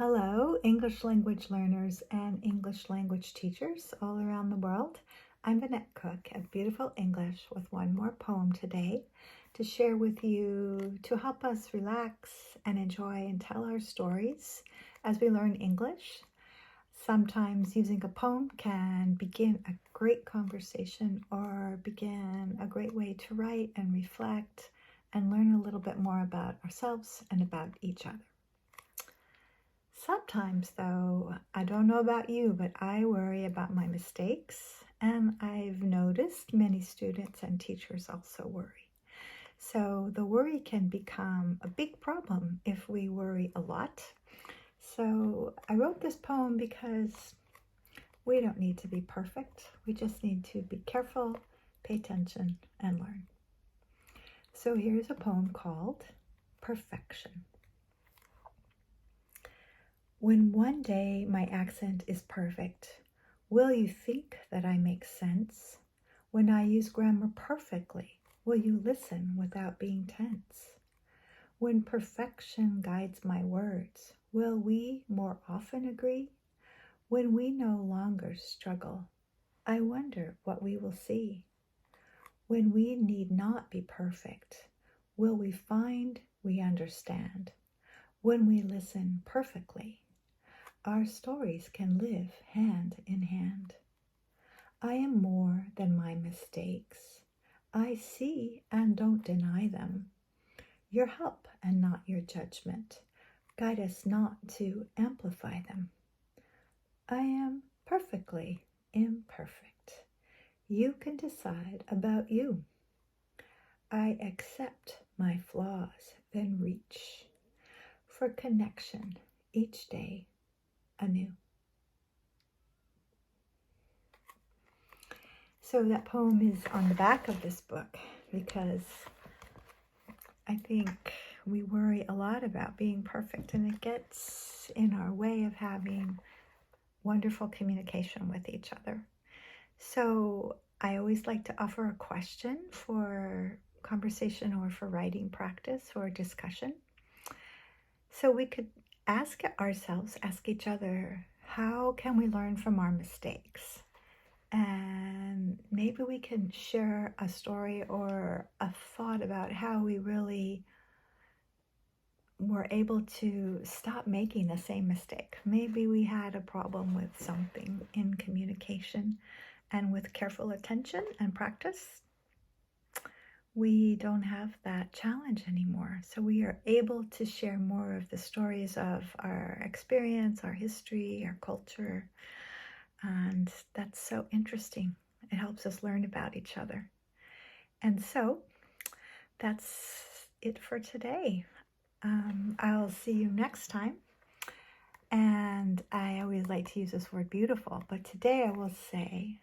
Hello, English language learners and English language teachers all around the world. I'm Annette Cook at Beautiful English with one more poem today to share with you to help us relax and enjoy and tell our stories as we learn English. Sometimes using a poem can begin a great conversation or begin a great way to write and reflect and learn a little bit more about ourselves and about each other. Sometimes, though, I don't know about you, but I worry about my mistakes, and I've noticed many students and teachers also worry. So the worry can become a big problem if we worry a lot. So I wrote this poem because we don't need to be perfect. We just need to be careful, pay attention, and learn. So here's a poem called Perfection. When one day my accent is perfect, will you think that I make sense? When I use grammar perfectly, will you listen without being tense? When perfection guides my words, will we more often agree? When we no longer struggle, I wonder what we will see. When we need not be perfect, will we find we understand? When we listen perfectly, our stories can live hand in hand. I am more than my mistakes. I see and don't deny them. Your help and not your judgment guide us not to amplify them. I am perfectly imperfect. You can decide about you. I accept my flaws, then reach for connection each day anew. So that poem is on the back of this book because I think we worry a lot about being perfect, and it gets in our way of having wonderful communication with each other. So I always like to offer a question for conversation or for writing practice or discussion. So we could ask ourselves, ask each other, how can we learn from our mistakes? And maybe we can share a story or a thought about how we really were able to stop making the same mistake. Maybe we had a problem with something in communication, and with careful attention and practice, we don't have that challenge anymore. So we are able to share more of the stories of our experience, our history, our culture. And that's so interesting. It helps us learn about each other. And so that's it for today. I'll see you next time. And I always like to use this word beautiful, but today I will say,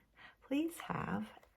please have